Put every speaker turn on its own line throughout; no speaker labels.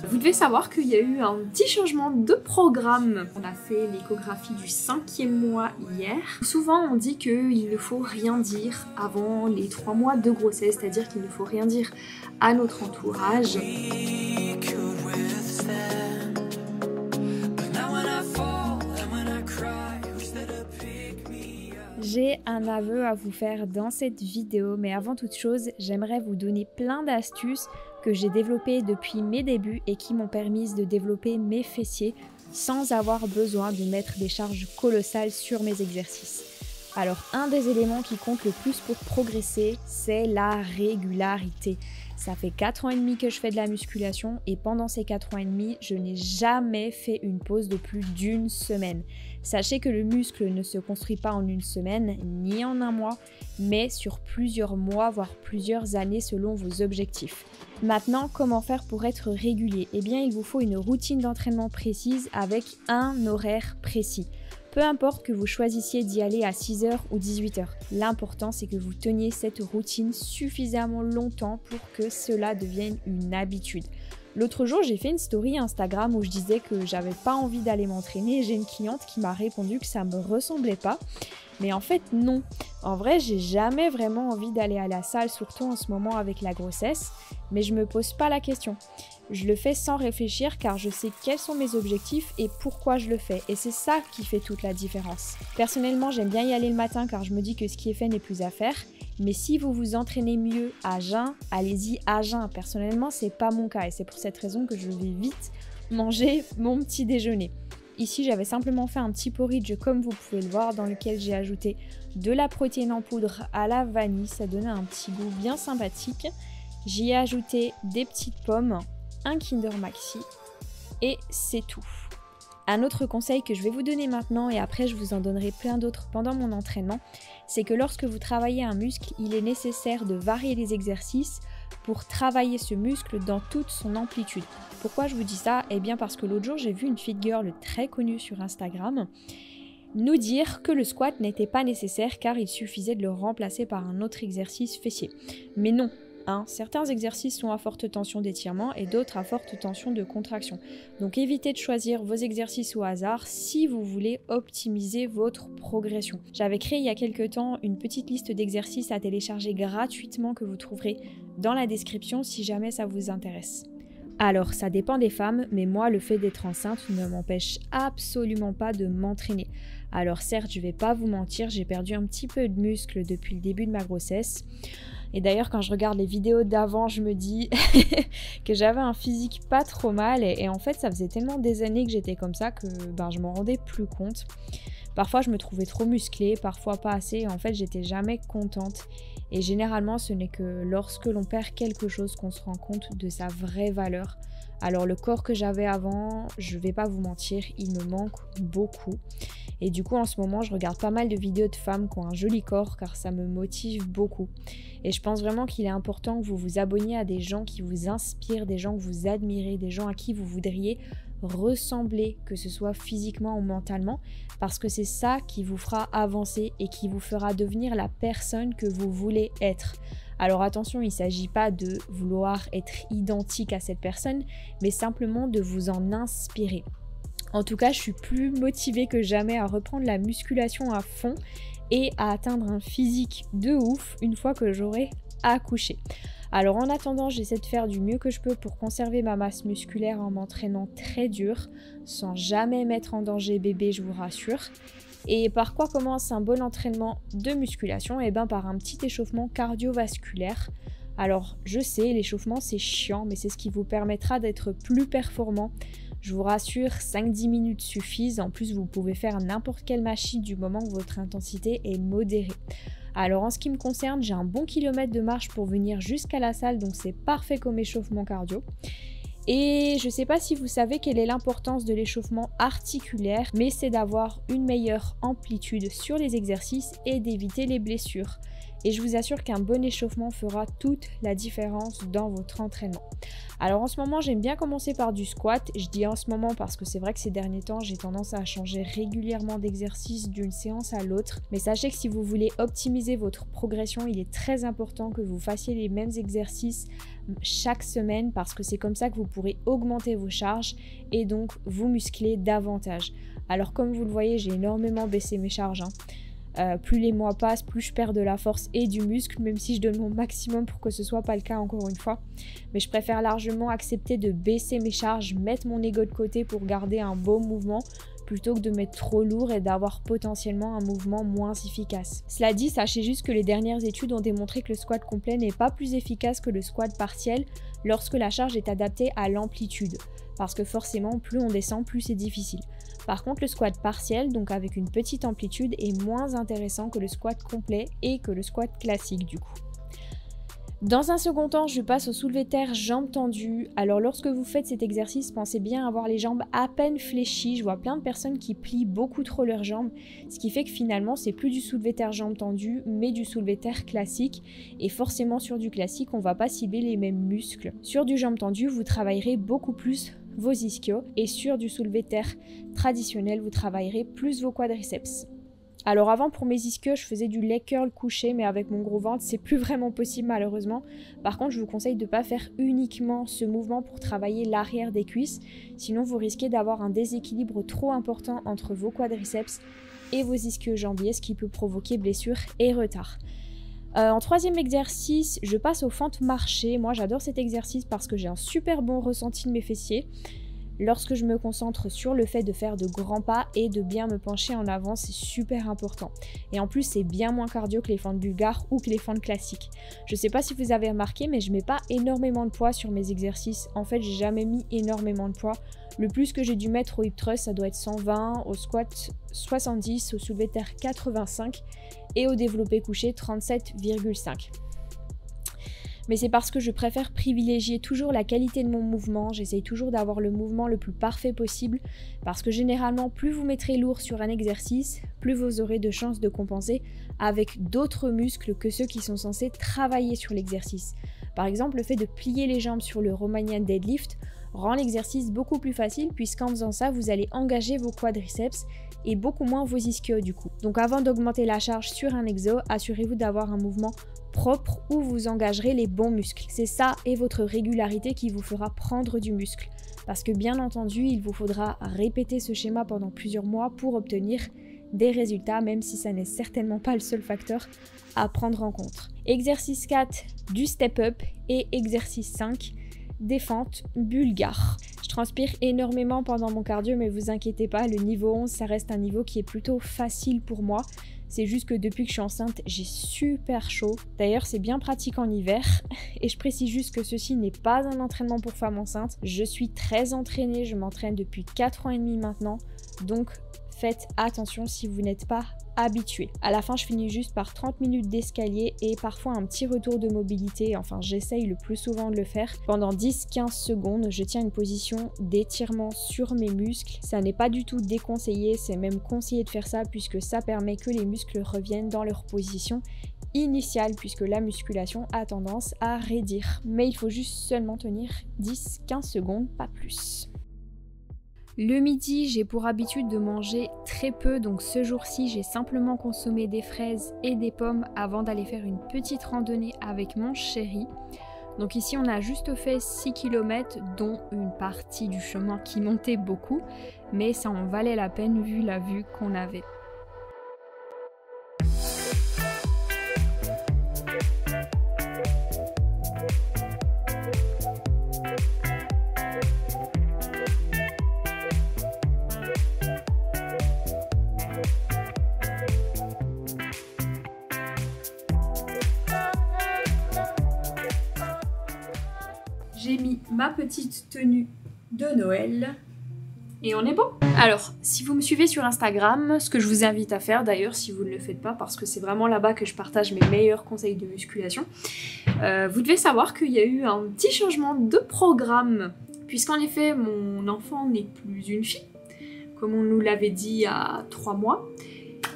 Vous devez savoir qu'il y a eu un petit changement de programme. On a fait l'échographie du 5e mois hier. Souvent on dit qu'il ne faut rien dire avant les 3 mois de grossesse, c'est-à-dire qu'il ne faut rien dire à notre entourage.
J'ai un aveu à vous faire dans cette vidéo, mais avant toute chose, j'aimerais vous donner plein d'astuces que j'ai développées depuis mes débuts et qui m'ont permis de développer mes fessiers sans avoir besoin de mettre des charges colossales sur mes exercices. Alors, un des éléments qui compte le plus pour progresser, c'est la régularité. Ça fait 4 ans et demi que je fais de la musculation et pendant ces 4 ans et demi, je n'ai jamais fait une pause de plus d'1 semaine. Sachez que le muscle ne se construit pas en 1 semaine ni en 1 mois, mais sur plusieurs mois, voire plusieurs années selon vos objectifs. Maintenant, comment faire pour être régulier? Eh bien, il vous faut une routine d'entraînement précise avec un horaire précis. Peu importe que vous choisissiez d'y aller à 6h ou 18h, l'important c'est que vous teniez cette routine suffisamment longtemps pour que cela devienne une habitude. L'autre jour, j'ai fait une story Instagram où je disais que j'avais pas envie d'aller m'entraîner et j'ai une cliente qui m'a répondu que ça me ressemblait pas. Mais en fait, non. En vrai, j'ai jamais vraiment envie d'aller à la salle, surtout en ce moment avec la grossesse, mais je me pose pas la question. Je le fais sans réfléchir car je sais quels sont mes objectifs et pourquoi je le fais. Et c'est ça qui fait toute la différence. Personnellement, j'aime bien y aller le matin car je me dis que ce qui est fait n'est plus à faire. Mais si vous vous entraînez mieux à jeun, allez-y à jeun. Personnellement, c'est pas mon cas et c'est pour cette raison que je vais vite manger mon petit déjeuner. Ici, j'avais simplement fait un petit porridge comme vous pouvez le voir dans lequel j'ai ajouté de la protéine en poudre à la vanille. Ça donnait un petit goût bien sympathique. J'y ai ajouté des petites pommes, un Kinder Maxi et c'est tout. Un autre conseil que je vais vous donner maintenant et après je vous en donnerai plein d'autres pendant mon entraînement, c'est que lorsque vous travaillez un muscle, il est nécessaire de varier les exercices pour travailler ce muscle dans toute son amplitude. Pourquoi je vous dis ça? Eh bien parce que l'autre jour j'ai vu une fit girl très connue sur Instagram nous dire que le squat n'était pas nécessaire car il suffisait de le remplacer par un autre exercice fessier. Mais non! Certains exercices sont à forte tension d'étirement et d'autres à forte tension de contraction. Donc évitez de choisir vos exercices au hasard si vous voulez optimiser votre progression. J'avais créé il y a quelques temps une petite liste d'exercices à télécharger gratuitement que vous trouverez dans la description si jamais ça vous intéresse. Alors ça dépend des femmes, mais moi le fait d'être enceinte ne m'empêche absolument pas de m'entraîner. Alors certes, je vais pas vous mentir, j'ai perdu un petit peu de muscle depuis le début de ma grossesse. Et d'ailleurs, quand je regarde les vidéos d'avant, je me dis que j'avais un physique pas trop mal. Et en fait, ça faisait tellement des années que j'étais comme ça que je m'en rendais plus compte. Parfois, je me trouvais trop musclée, parfois pas assez. Et en fait, j'étais jamais contente. Et généralement, ce n'est que lorsque l'on perd quelque chose qu'on se rend compte de sa vraie valeur. Alors le corps que j'avais avant, je vais pas vous mentir, il me manque beaucoup. Et du coup en ce moment je regarde pas mal de vidéos de femmes qui ont un joli corps car ça me motive beaucoup. Et je pense vraiment qu'il est important que vous vous abonniez à des gens qui vous inspirent, des gens que vous admirez, des gens à qui vous voudriez ressembler, que ce soit physiquement ou mentalement, parce que c'est ça qui vous fera avancer et qui vous fera devenir la personne que vous voulez être. Alors attention, il ne s'agit pas de vouloir être identique à cette personne, mais simplement de vous en inspirer. En tout cas, je suis plus motivée que jamais à reprendre la musculation à fond et à atteindre un physique de ouf une fois que j'aurai accouché. Alors en attendant, j'essaie de faire du mieux que je peux pour conserver ma masse musculaire en m'entraînant très dur, sans jamais mettre en danger bébé, je vous rassure. Et par quoi commence un bon entraînement de musculation? Eh bien par un petit échauffement cardiovasculaire. Alors je sais, l'échauffement c'est chiant, mais c'est ce qui vous permettra d'être plus performant. Je vous rassure, 5-10 minutes suffisent. En plus, vous pouvez faire n'importe quelle machine du moment que votre intensité est modérée. Alors en ce qui me concerne, j'ai un bon kilomètre de marche pour venir jusqu'à la salle, donc c'est parfait comme échauffement cardio. Et je ne sais pas si vous savez quelle est l'importance de l'échauffement articulaire, mais c'est d'avoir une meilleure amplitude sur les exercices et d'éviter les blessures. et je vous assure qu'un bon échauffement fera toute la différence dans votre entraînement. Alors en ce moment, j'aime bien commencer par du squat. Je dis en ce moment parce que c'est vrai que ces derniers temps, j'ai tendance à changer régulièrement d'exercice d'une séance à l'autre. Mais sachez que si vous voulez optimiser votre progression, il est très important que vous fassiez les mêmes exercices chaque semaine parce que c'est comme ça que vous pourrez augmenter vos charges et donc vous muscler davantage. Alors comme vous le voyez, j'ai énormément baissé mes charges. Plus les mois passent, plus je perds de la force et du muscle, même si je donne mon maximum pour que ce soit pas le cas encore une fois. Mais je préfère largement accepter de baisser mes charges, mettre mon ego de côté pour garder un beau mouvement, plutôt que de mettre trop lourd et d'avoir potentiellement un mouvement moins efficace. Cela dit, sachez juste que les dernières études ont démontré que le squat complet n'est pas plus efficace que le squat partiel lorsque la charge est adaptée à l'amplitude. Parce que forcément, plus on descend, plus c'est difficile. Par contre, le squat partiel, donc avec une petite amplitude, est moins intéressant que le squat complet et que le squat classique du coup. Dans un second temps, je passe au soulevé de terre jambes tendues. Alors lorsque vous faites cet exercice, pensez bien avoir les jambes à peine fléchies. Je vois plein de personnes qui plient beaucoup trop leurs jambes, ce qui fait que finalement c'est plus du soulevé de terre jambes tendues, mais du soulevé de terre classique. Et forcément sur du classique, on va pas cibler les mêmes muscles. Sur du jambes tendues, vous travaillerez beaucoup plus vos ischios et sur du soulevé de terre traditionnel, vous travaillerez plus vos quadriceps. Alors avant, pour mes ischios, je faisais du leg curl couché, mais avec mon gros ventre, c'est plus vraiment possible malheureusement. Par contre, je vous conseille de ne pas faire uniquement ce mouvement pour travailler l'arrière des cuisses, sinon vous risquez d'avoir un déséquilibre trop important entre vos quadriceps et vos ischio-jambiers, ce qui peut provoquer blessures et retard. En troisième exercice, je passe aux fentes marchées. Moi, j'adore cet exercice parce que j'ai un super bon ressenti de mes fessiers. Lorsque je me concentre sur le fait de faire de grands pas et de bien me pencher en avant, c'est super important. Et en plus, c'est bien moins cardio que les fentes bulgares ou que les fentes classiques. Je sais pas si vous avez remarqué, mais je mets pas énormément de poids sur mes exercices. En fait, j'ai jamais mis énormément de poids. Le plus que j'ai dû mettre au hip thrust, ça doit être 120, au squat 70, au soulevé de terre 85 et au développé couché 37,5. Mais c'est parce que je préfère privilégier toujours la qualité de mon mouvement, j'essaye toujours d'avoir le mouvement le plus parfait possible, parce que généralement, plus vous mettrez lourd sur un exercice, plus vous aurez de chances de compenser avec d'autres muscles que ceux qui sont censés travailler sur l'exercice. Par exemple, le fait de plier les jambes sur le Romanian deadlift rend l'exercice beaucoup plus facile, puisqu'en faisant ça, vous allez engager vos quadriceps et beaucoup moins vos ischios du coup. Donc avant d'augmenter la charge sur un exo, assurez-vous d'avoir un mouvement propre où vous engagerez les bons muscles. C'est ça et votre régularité qui vous fera prendre du muscle. Parce que bien entendu, il vous faudra répéter ce schéma pendant plusieurs mois pour obtenir des résultats, même si ça n'est certainement pas le seul facteur à prendre en compte. Exercice 4, du step-up et exercice 5, des fentes bulgares. Je transpire énormément pendant mon cardio, mais vous inquiétez pas, le niveau 11, ça reste un niveau qui est plutôt facile pour moi. C'est juste que depuis que je suis enceinte, j'ai super chaud. D'ailleurs, c'est bien pratique en hiver. Et je précise juste que ceci n'est pas un entraînement pour femmes enceintes. Je suis très entraînée, je m'entraîne depuis 4 ans et demi maintenant. Donc, faites attention si vous n'êtes pas habitué. À la fin, je finis juste par 30 minutes d'escalier et parfois un petit retour de mobilité. Enfin, j'essaye le plus souvent de le faire. Pendant 10-15 secondes, je tiens une position d'étirement sur mes muscles. Ça n'est pas du tout déconseillé, c'est même conseillé de faire ça puisque ça permet que les muscles reviennent dans leur position initiale puisque la musculation a tendance à raidir. Mais il faut juste seulement tenir 10-15 secondes, pas plus. Le midi, j'ai pour habitude de manger très peu, donc ce jour-ci, j'ai simplement consommé des fraises et des pommes avant d'aller faire une petite randonnée avec mon chéri. Donc ici, on a juste fait 6 km, dont une partie du chemin qui montait beaucoup, mais ça en valait la peine vu la vue qu'on avait.
J'ai mis ma petite tenue de Noël et on est bon. Alors, si vous me suivez sur Instagram, ce que je vous invite à faire d'ailleurs si vous ne le faites pas, parce que c'est vraiment là-bas que je partage mes meilleurs conseils de musculation, vous devez savoir qu'il y a eu un petit changement de programme, puisqu'en effet mon enfant n'est plus une fille, comme on nous l'avait dit il y a 3 mois,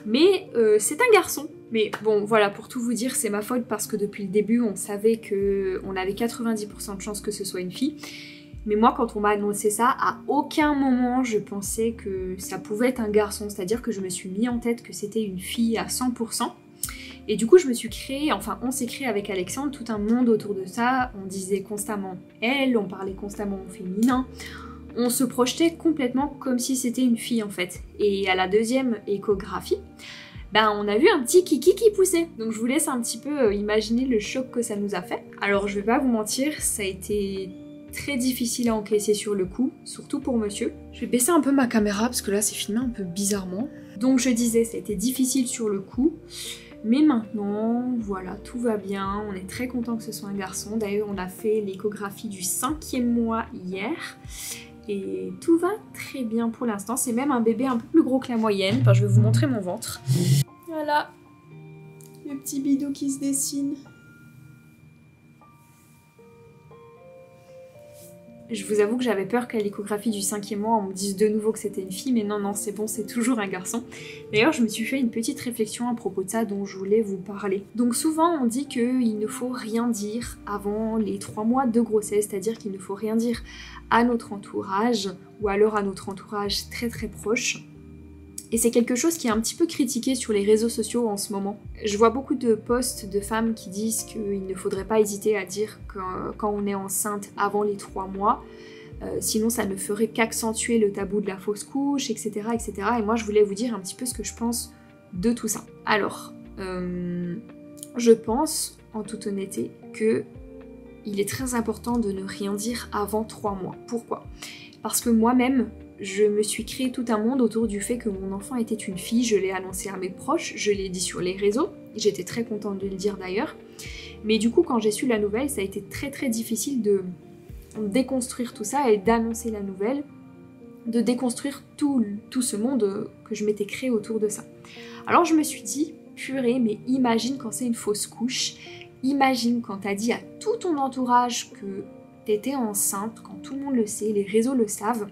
mais c'est un garçon. Mais bon, voilà, pour tout vous dire, c'est ma faute parce que depuis le début, on savait qu'on avait 90% de chances que ce soit une fille. Mais moi, quand on m'a annoncé ça, à aucun moment je pensais que ça pouvait être un garçon. C'est-à-dire que je me suis mis en tête que c'était une fille à 100%. Et du coup, je me suis créé, enfin, on s'est créé avec Alexandre tout un monde autour de ça. On disait constamment elle, on parlait constamment au féminin. On se projetait complètement comme si c'était une fille en fait. Et à la deuxième échographie, ben on a vu un petit kiki qui poussait. Donc je vous laisse un petit peu imaginer le choc que ça nous a fait. Alors je vais pas vous mentir, ça a été très difficile à encaisser sur le coup, surtout pour monsieur. Je vais baisser un peu ma caméra parce que là c'est filmé un peu bizarrement. Donc je disais, ça a été difficile sur le coup. Mais maintenant, voilà, tout va bien. On est très content que ce soit un garçon. D'ailleurs, on a fait l'échographie du 5e mois hier. Et tout va très bien pour l'instant. C'est même un bébé un peu plus gros que la moyenne. Enfin, je vais vous montrer mon ventre. Voilà, le petit bidou qui se dessine. Je vous avoue que j'avais peur qu'à l'échographie du 5e mois, on me dise de nouveau que c'était une fille, mais non, c'est bon, c'est toujours un garçon. D'ailleurs, je me suis fait une petite réflexion à propos de ça dont je voulais vous parler. Donc souvent, on dit qu'il ne faut rien dire avant les 3 mois de grossesse, c'est-à-dire qu'il ne faut rien dire à notre entourage, ou alors à notre entourage très très proche. Et c'est quelque chose qui est un petit peu critiqué sur les réseaux sociaux en ce moment. Je vois beaucoup de posts de femmes qui disent qu'il ne faudrait pas hésiter à dire quand on est enceinte avant les 3 mois, sinon ça ne ferait qu'accentuer le tabou de la fausse couche, etc., etc. Et moi je voulais vous dire un petit peu ce que je pense de tout ça. Alors, je pense, en toute honnêteté, que il est très important de ne rien dire avant 3 mois. Pourquoi ? Parce que moi-même, je me suis créé tout un monde autour du fait que mon enfant était une fille, je l'ai annoncé à mes proches, je l'ai dit sur les réseaux, j'étais très contente de le dire d'ailleurs. Mais du coup, quand j'ai su la nouvelle, ça a été très très difficile de déconstruire tout ça et d'annoncer la nouvelle, de déconstruire tout ce monde que je m'étais créé autour de ça. Alors je me suis dit, purée, mais imagine quand c'est une fausse couche, imagine quand t'as dit à tout ton entourage que t'étais enceinte, quand tout le monde le sait, les réseaux le savent,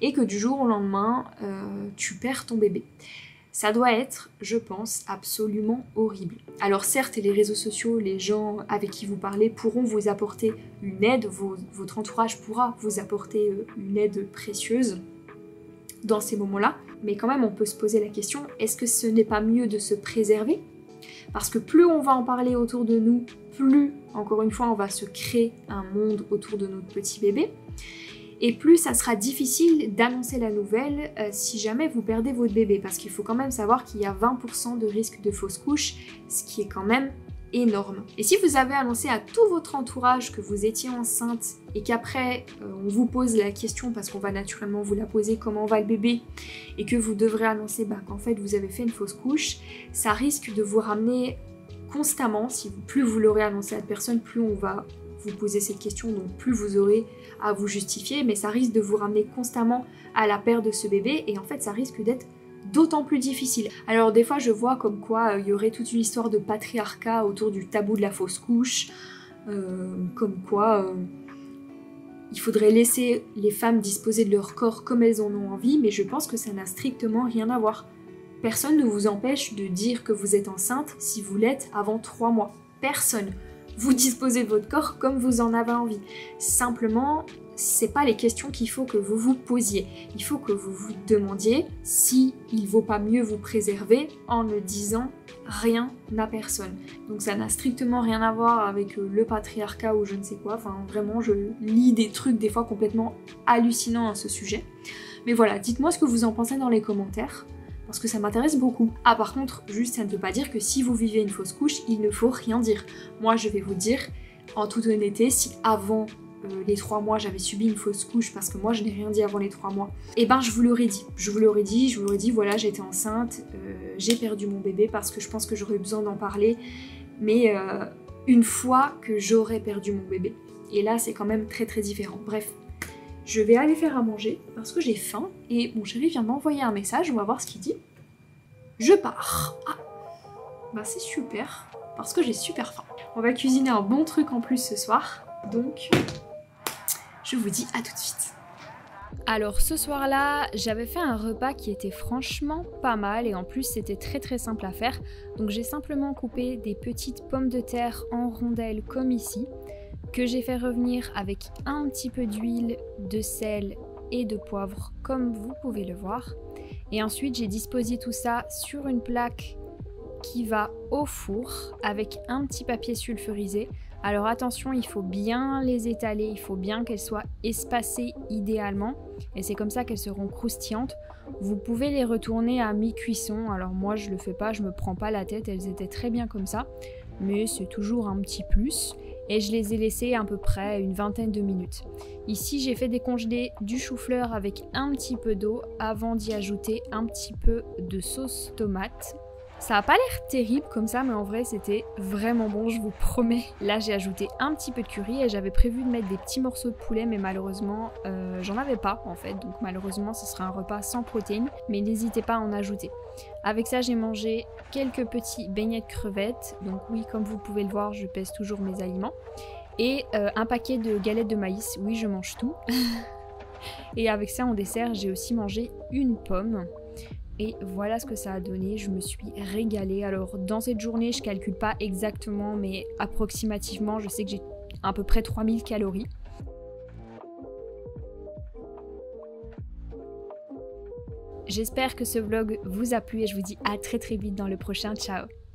et que du jour au lendemain, tu perds ton bébé. Ça doit être, je pense, absolument horrible. Alors certes, les réseaux sociaux, les gens avec qui vous parlez pourront vous apporter une aide, votre entourage pourra vous apporter une aide précieuse dans ces moments-là, mais quand même on peut se poser la question, est-ce que ce n'est pas mieux de se préserver ? Parce que plus on va en parler autour de nous, plus, encore une fois, on va se créer un monde autour de notre petit bébé. Et plus ça sera difficile d'annoncer la nouvelle si jamais vous perdez votre bébé. Parce qu'il faut quand même savoir qu'il y a 20% de risque de fausse couche, ce qui est quand même énorme. Et si vous avez annoncé à tout votre entourage que vous étiez enceinte et qu'après on vous pose la question, parce qu'on va naturellement vous la poser, comment va le bébé, et que vous devrez annoncer qu'en fait vous avez fait une fausse couche, ça risque de vous ramener constamment, plus vous l'aurez annoncé à la personne, plus on va vous poser cette question, donc plus vous aurez à vous justifier, mais ça risque de vous ramener constamment à la perte de ce bébé, et en fait ça risque d'être d'autant plus difficile. Alors des fois je vois comme quoi il y aurait toute une histoire de patriarcat autour du tabou de la fausse couche, comme quoi il faudrait laisser les femmes disposer de leur corps comme elles en ont envie, mais je pense que ça n'a strictement rien à voir. Personne ne vous empêche de dire que vous êtes enceinte si vous l'êtes avant 3 mois. Personne. Vous disposez de votre corps comme vous en avez envie. Simplement, c'est pas les questions qu'il faut que vous vous posiez. Il faut que vous vous demandiez si il vaut pas mieux vous préserver en ne disant rien à personne. Donc ça n'a strictement rien à voir avec le patriarcat ou je ne sais quoi. Enfin vraiment, je lis des trucs des fois complètement hallucinants à ce sujet. Mais voilà, dites-moi ce que vous en pensez dans les commentaires, parce que ça m'intéresse beaucoup. Ah par contre, juste ça ne veut pas dire que si vous vivez une fausse couche, il ne faut rien dire. Moi je vais vous dire, en toute honnêteté, si avant les 3 mois j'avais subi une fausse couche, parce que moi je n'ai rien dit avant les 3 mois, et ben je vous l'aurais dit. Je vous l'aurais dit, voilà j'étais enceinte, j'ai perdu mon bébé parce que je pense que j'aurais besoin d'en parler, mais une fois que j'aurais perdu mon bébé. Et là c'est quand même très très différent. Bref. Je vais aller faire à manger parce que j'ai faim et mon chéri vient m'envoyer un message, on va voir ce qu'il dit. Je pars. Ah, bah c'est super parce que j'ai super faim. On va cuisiner un bon truc en plus ce soir, donc je vous dis à tout de suite.
Alors ce soir-là, j'avais fait un repas qui était franchement pas mal et en plus c'était très simple à faire. Donc j'ai simplement coupé des petites pommes de terre en rondelles comme ici, que j'ai fait revenir avec un petit peu d'huile, de sel et de poivre comme vous pouvez le voir. Et ensuite j'ai disposé tout ça sur une plaque qui va au four avec un petit papier sulfurisé. Alors attention, il faut bien les étaler, il faut bien qu'elles soient espacées idéalement et c'est comme ça qu'elles seront croustillantes. Vous pouvez les retourner à mi-cuisson, alors moi je le fais pas, je me prends pas la tête, elles étaient très bien comme ça, mais c'est toujours un petit plus. Et je les ai laissées à peu près une vingtaine de minutes. Ici j'ai fait décongeler du chou-fleur avec un petit peu d'eau avant d'y ajouter un petit peu de sauce tomate. Ça a pas l'air terrible comme ça, mais en vrai c'était vraiment bon, je vous promets. Là j'ai ajouté un petit peu de curry et j'avais prévu de mettre des petits morceaux de poulet, mais malheureusement j'en avais pas en fait. Donc malheureusement ce sera un repas sans protéines, mais n'hésitez pas à en ajouter. Avec ça j'ai mangé quelques petits beignets de crevettes. Donc oui, comme vous pouvez le voir, je pèse toujours mes aliments. Et un paquet de galettes de maïs, oui je mange tout. Et avec ça en dessert j'ai aussi mangé une pomme. Et voilà ce que ça a donné, je me suis régalée. Alors dans cette journée, je calcule pas exactement, mais approximativement, je sais que j'ai à peu près 3000 calories. J'espère que ce vlog vous a plu et je vous dis à très vite dans le prochain. Ciao!